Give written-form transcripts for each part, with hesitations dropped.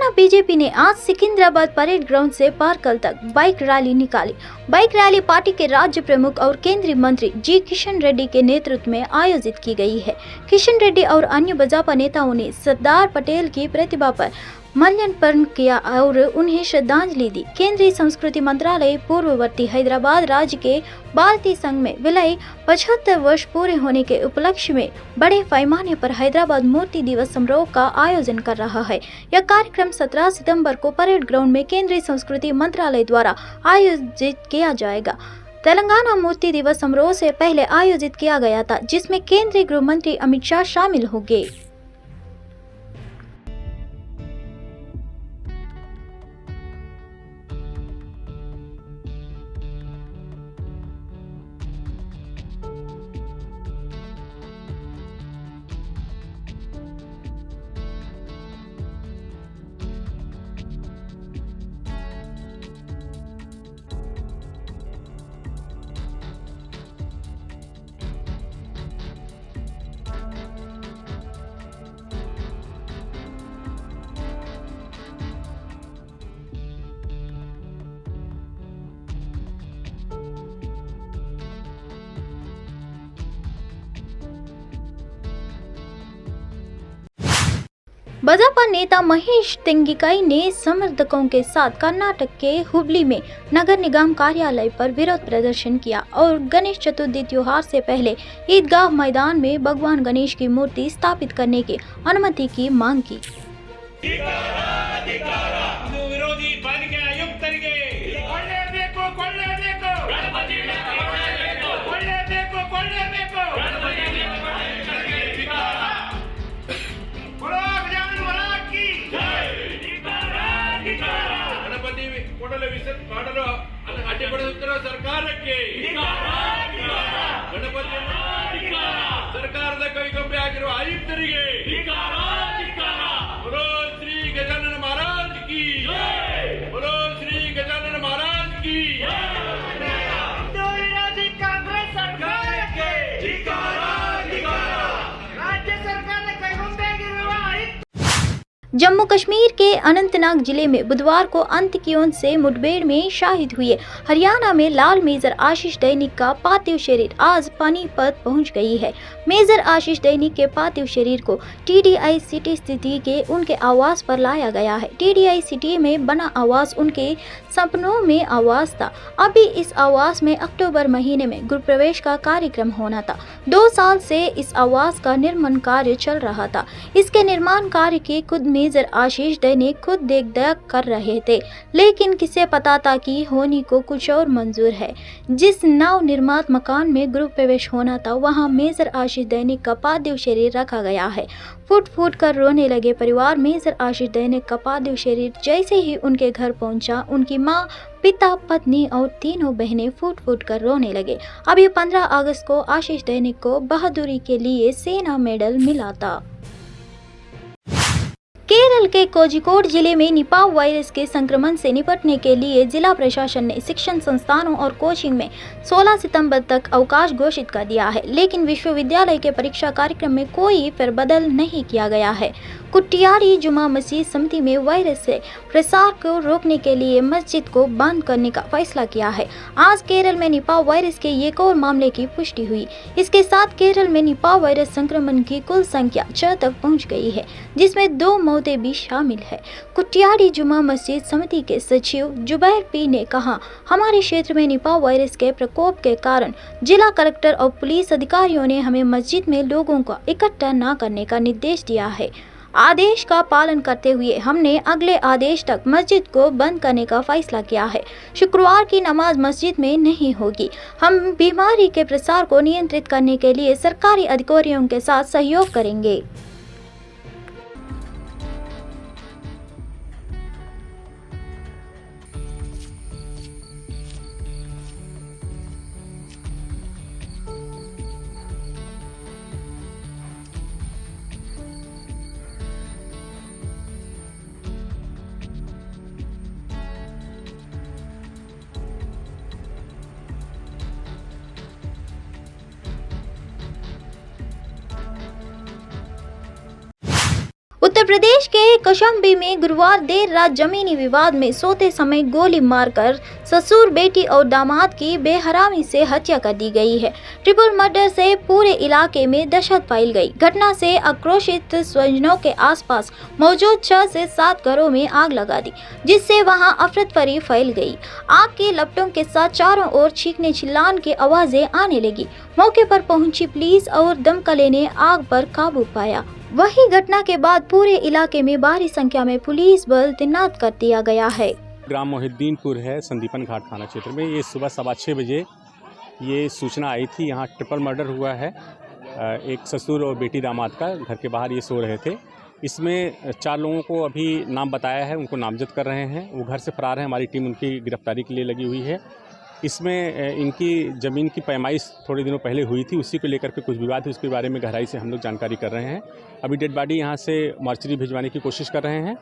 Haryana BJP ने आज Secunderabad parade ground से पारकल तक बाइक रैली निकाली। बाइक रैली पार्टी के राज्य प्रमुख और केंद्रीय मंत्री जी किशन रेड्डी के नेतृत्व में आयोजित की गई है। किशन रेड्डी और अन्य भाजपा नेताओं ने सरदार पटेल की प्रतिमा पर माल्यार्पण किया और उन्हें श्रद्धांजलि दी। केंद्रीय संस्कृति मंत्रालय पूर्ववर्ती हैदराबाद राज्य के भारतीय संघ में विलय 75 वर्ष पूरे होने के उपलक्ष्य में बड़े पैमाने पर हैदराबाद मूर्ति दिवस समारोह का आयोजन कर रहा है। यह कार्यक्रम 17 सितंबर को परेड ग्राउंड में केंद्रीय संस्कृति मंत्रालय द्वारा आयोजित किया जाएगा। तेलंगाना मूर्ति दिवस समारोह से पहले आयोजित किया गया था, जिसमें केंद्रीय गृह मंत्री अमित शाह शामिल होंगे। भाजपा नेता महेश तेंगिकाई ने समर्थकों के साथ कर्नाटक के हुबली में नगर निगम कार्यालय पर विरोध प्रदर्शन किया और गणेश चतुर्थी त्योहार से पहले ईदगाह मैदान में भगवान गणेश की मूर्ति स्थापित करने की अनुमति की मांग की। ಸರ್ಕಾರಕ್ಕೆ ಗಣಪತಿ ಸರ್ಕಾರದ ಕೈಗೊಂಬೆ ಆಗಿರುವ ಆಯುಕ್ತರಿಗೆ बोलो श्री गजानन महाराज की बोलो श्री गजानन महाराज की विरोधी कांग्रेस सरकार के राज्य सरकार ने कईगुंबे गिरवा जम्मू कश्मीर के अनंतनाग जिले में बुधवार को आतंकियों से मुठभेड़ में शहीद हुए हरियाणा में लाल मेजर आशीष दैनिक का पार्थिव शरीर आज पानीपत पहुंच गई है। मेजर आशीष दैनिक के पार्थिव शरीर को टीडीआई सिटी स्थित के उनके आवास पर लाया गया है। टीडीआई सिटी में बना आवास उनके सपनों में आवास था। अभी इस आवास में अक्टूबर महीने में गृह प्रवेश का कार्यक्रम होना था। 2 साल से इस आवास का निर्माण कार्य चल रहा था। इसके निर्माण कार्य की खुद मेजर आशीष दैनिक खुद देख कर रहे थे, लेकिन किसे पता था कि होनी को कुछ और मंजूर है। जिस नव निर्मित मकान में गृह प्रवेश होना था, वहां मेजर आशीष दैनिक का पार्थिव शरीर रखा गया है। फूट फूट कर रोने लगे परिवार। मेजर आशीष दैनिक का पार्थिव शरीर जैसे ही उनके घर पहुंचा, उनकी मां, पिता, पत्नी और तीनों बहनें फूट फूट कर रोने लगे। अभी 15 अगस्त को आशीष दैनिक को बहादुरी के लिए सेना मेडल मिला था। केरल के कोझिकोड जिले में निपाह वायरस के संक्रमण से निपटने के लिए जिला प्रशासन ने शिक्षण संस्थानों और कोचिंग में 16 सितंबर तक अवकाश घोषित कर दिया है, लेकिन विश्वविद्यालय के परीक्षा कार्यक्रम में कोई फेरबदल नहीं किया गया है। कुट्टियाडी जुमा मस्जिद समिति में वायरस से प्रसार को रोकने के लिए मस्जिद को बंद करने का फैसला किया है। आज केरल में निपाह वायरस के एक और मामले की पुष्टि हुई। इसके साथ केरल में निपाह वायरस संक्रमण की कुल संख्या 6 तक पहुंच गई है, जिसमें 2 मौतें भी शामिल है। कुट्टियाडी जुमा मस्जिद समिति के सचिव जुबैर पी ने कहा, हमारे क्षेत्र में निपाह वायरस के प्रकोप के कारण जिला कलेक्टर और पुलिस अधिकारियों ने हमें मस्जिद में लोगों को इकट्ठा न करने का निर्देश दिया है। आदेश का पालन करते हुए हमने अगले आदेश तक मस्जिद को बंद करने का फैसला किया है। शुक्रवार की नमाज मस्जिद में नहीं होगी। हम बीमारी के प्रसार को नियंत्रित करने के लिए सरकारी अधिकारियों के साथ सहयोग करेंगे। उत्तर प्रदेश के कौशाम्बी में गुरुवार देर रात जमीनी विवाद में सोते समय गोली मारकर ससुर, बेटी और दामाद की बेहरामी से हत्या कर दी गई है। ट्रिपल मर्डर से पूरे इलाके में दहशत फैल गई। घटना से आक्रोशित स्वजनों के आसपास मौजूद 6 से 7 घरों में आग लगा दी, जिससे वहां अफरा-तफरी फैल गई। आग की लपटों के साथ चारों ओर चीखने चिल्लाने की आवाजें आने लगी। मौके पर पहुंची पुलिस और दमकल ने आग पर काबू पाया। वही घटना के बाद पूरे इलाके में भारी संख्या में पुलिस बल तैनात कर दिया गया है। ग्राम मोहिद्दीनपुर है, संदीपन घाट थाना क्षेत्र में। ये सुबह 6:15 बजे ये सूचना आई थी, यहाँ ट्रिपल मर्डर हुआ है। एक ससुर और बेटी दामाद का घर के बाहर ये सो रहे थे। इसमें 4 लोगों को अभी नाम बताया है, उनको नामजद कर रहे हैं। वो घर से फरार है, हमारी टीम उनकी गिरफ्तारी के लिए लगी हुई है। इसमें इनकी ज़मीन की पैमाइश थोड़े दिनों पहले हुई थी, उसी को लेकर के कुछ विवाद है, उसके बारे में गहराई से हम लोग जानकारी कर रहे हैं। अभी डेड बॉडी यहाँ से मार्चरी भिजवाने की कोशिश कर रहे हैं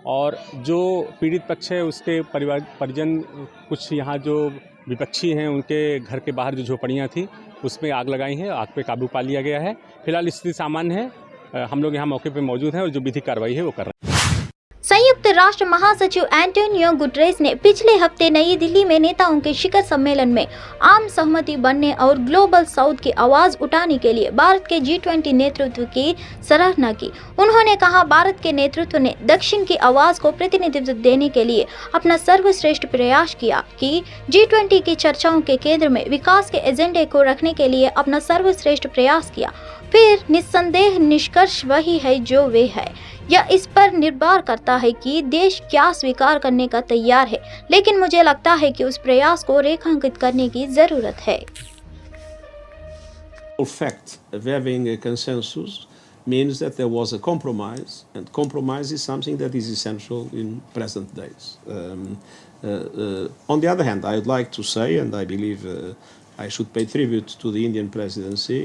और जो पीड़ित पक्ष है उसके परिजन कुछ यहाँ जो विपक्षी हैं उनके घर के बाहर जो झोपड़ियाँ थी उसमें आग लगाई है। आग पे काबू पा लिया गया है। फिलहाल स्थिति सामान्य है। हम लोग यहाँ मौके पर मौजूद हैं और जो विधिक कार्रवाई है वो कर रहे हैं। संयुक्त राष्ट्र महासचिव एंटोनियो गुटरेस ने पिछले हफ्ते नई दिल्ली में नेताओं के शिखर सम्मेलन में आम सहमति बनने और ग्लोबल साउथ की आवाज उठाने के लिए भारत के G20 नेतृत्व की सराहना की। उन्होंने कहा, भारत के नेतृत्व ने दक्षिण की आवाज को प्रतिनिधित्व देने के लिए अपना सर्वश्रेष्ठ प्रयास किया कि G20 की चर्चाओं के केंद्र में विकास के एजेंडे को रखने के लिए अपना सर्वश्रेष्ठ प्रयास किया। फिर निस्संदेह निष्कर्ष वही है जो वे है। यह इस पर निर्भर करता है कि देश क्या स्वीकार करने का तैयार है, लेकिन मुझे लगता है कि उस प्रयास को रेखांकित करने की जरूरत है। fact of having a consensus means that there was a compromise, and compromise is something that is essential in present days. On the other hand, I would like to say, and I believe I should pay tribute to the Indian presidency.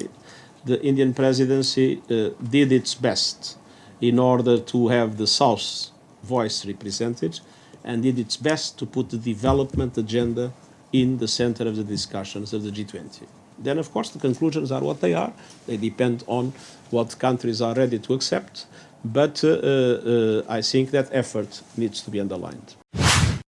The Indian presidency did its best in order to have the South's voice represented, and did its best to put the development agenda in the center of the discussions of the G20. Then, of course, the conclusions are what they are. They depend on what countries are ready to accept, but I think that effort needs to be underlined.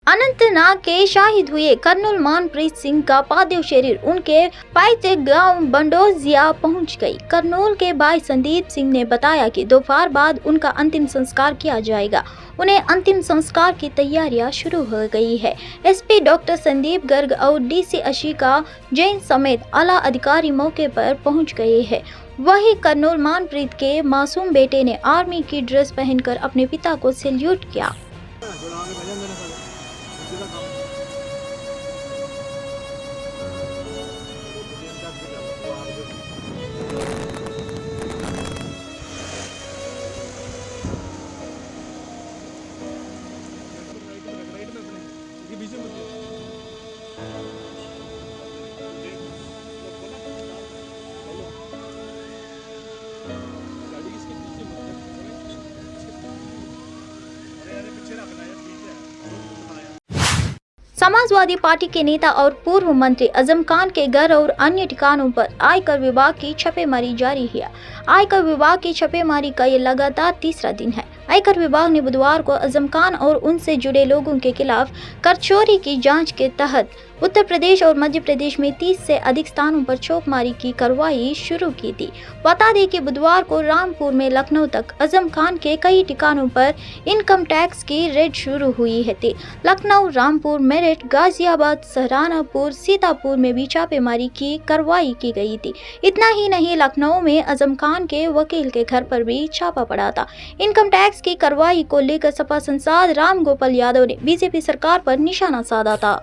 Anantnag के शहीद हुए colonel Manpreet Singh का पार्थिव शरीर उनके पैतृक गांव बंडोजिया पहुंच गई। कर्नल के भाई संदीप सिंह ने बताया कि दोपहर बाद उनका अंतिम संस्कार किया जाएगा। उन्हें अंतिम संस्कार की तैयारियां शुरू हो गई है। एसपी डॉक्टर संदीप गर्ग और डीसी अशिका जैन समेत आला अधिकारी मौके पर पहुंच गए हैं। वही कर्नल मनप्रीत के मासूम बेटे ने आर्मी की ड्रेस पहनकर अपने पिता को सैल्यूट किया। समाजवादी पार्टी के नेता और पूर्व मंत्री आजम खान के घर और अन्य ठिकानों पर आयकर विभाग की छापेमारी जारी है। आयकर विभाग की छापेमारी का ये लगातार तीसरा दिन है। आयकर विभाग ने बुधवार को आजम खान और उनसे जुड़े लोगों के खिलाफ कर चोरी की जांच के तहत उत्तर प्रदेश और मध्य प्रदेश में 30 से अधिक स्थानों पर छापेमारी की कार्रवाई शुरू की थी। बता दें कि बुधवार को रामपुर में लखनऊ तक आजम खान के कई ठिकानों पर इनकम टैक्स की रेड शुरू हुई थी। लखनऊ, रामपुर, मेरठ, गाजियाबाद, सहारनपुर, सीतापुर में भी छापेमारी की कार्रवाई की गई थी। इतना ही नहीं, लखनऊ में आजम खान के वकील के घर पर भी छापा पड़ा था। इनकम टैक्स की कार्रवाई को लेकर सपा सांसद राम गोपाल यादव ने बीजेपी सरकार पर निशाना साधा था।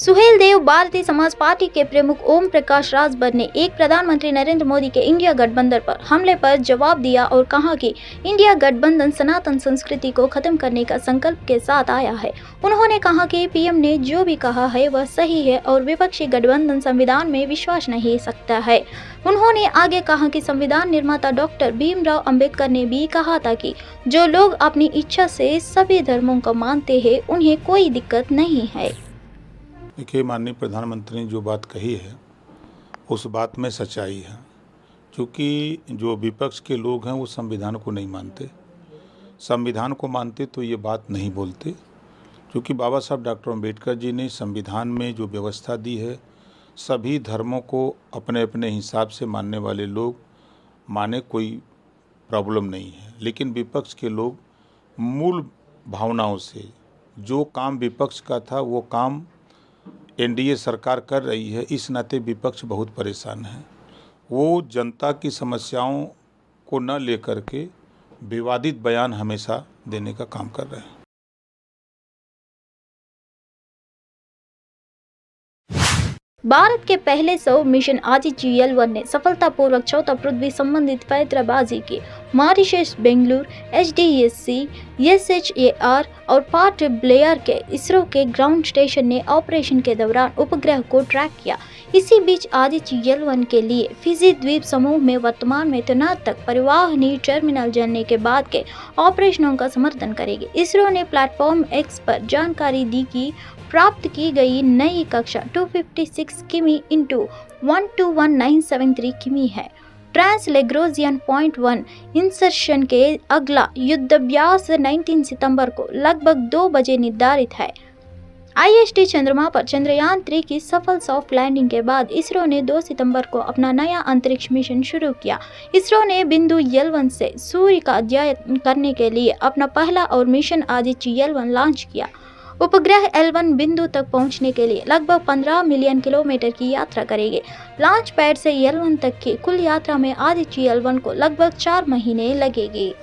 सुहेल देव भारतीय समाज पार्टी के प्रमुख ओम प्रकाश राजभर ने एक प्रधानमंत्री नरेंद्र मोदी के इंडिया गठबंधन पर हमले पर जवाब दिया और कहा कि इंडिया गठबंधन सनातन संस्कृति को खत्म करने का संकल्प के साथ आया है। उन्होंने कहा कि पीएम ने जो भी कहा है वह सही है और विपक्षी गठबंधन संविधान में विश्वास नहीं सकता है। उन्होंने आगे कहा कि संविधान निर्माता डॉक्टर भीमराव अंबेडकर ने भी कहा था कि जो लोग अपनी इच्छा से सभी धर्मों को मानते हैं उन्हें कोई दिक्कत नहीं है। देखिए, माननीय प्रधानमंत्री ने जो बात कही है उस बात में सच्चाई है, क्योंकि जो विपक्ष के लोग हैं वो संविधान को नहीं मानते। संविधान को मानते तो ये बात नहीं बोलते, क्योंकि बाबा साहब डॉक्टर अम्बेडकर जी ने संविधान में जो व्यवस्था दी है सभी धर्मों को अपने अपने हिसाब से मानने वाले लोग माने, कोई प्रॉब्लम नहीं है। लेकिन विपक्ष के लोग मूल भावनाओं से जो काम विपक्ष का था वो काम एनडीए सरकार कर रही है, इस नाते विपक्ष बहुत परेशान है। वो जनता की समस्याओं को न लेकर के विवादित बयान हमेशा देने का काम कर रहे हैं। भारत के पहले सौ मिशन आदित्य-L1 ने सफलतापूर्वक चौथा पृथ्वी संबंधित पैंतराबाजी की। मॉरिशस, बेंगलुरु, HDSC, SHAR और पोर्ट ब्लेयर के इसरो के ग्राउंड स्टेशन ने ऑपरेशन के दौरान उपग्रह को ट्रैक किया। इसी बीच आदित्य-L1 के लिए फिजी द्वीप समूह में वर्तमान में तैनात तक परिवहनी टर्मिनल जनने के बाद के ऑपरेशनों का समर्थन करेगी। इसरो ने प्लेटफॉर्म X पर जानकारी दी कि प्राप्त की गई नई कक्षा 256 किमी इंटू 121973 किमी है। ट्रांसलैग्रेजियन पॉइंट 1 इंसर्शन के अगला युद्धाभ्यास 19 सितंबर को लगभग 2 बजे निर्धारित है। IST चंद्रमा पर चंद्रयान 3 की सफल सॉफ्ट लैंडिंग के बाद इसरो ने 2 सितंबर को अपना नया अंतरिक्ष मिशन शुरू किया। इसरो ने बिंदु L1 से सूर्य का अध्ययन करने के लिए अपना पहला और मिशन आदित्य-L1 लॉन्च किया। उपग्रह L1 बिंदु तक पहुंचने के लिए लगभग 15 मिलियन किलोमीटर की यात्रा करेंगे। लॉन्च पैड से L1 तक की कुल यात्रा में आदित्य-L1 को लगभग 4 महीने लगेंगे।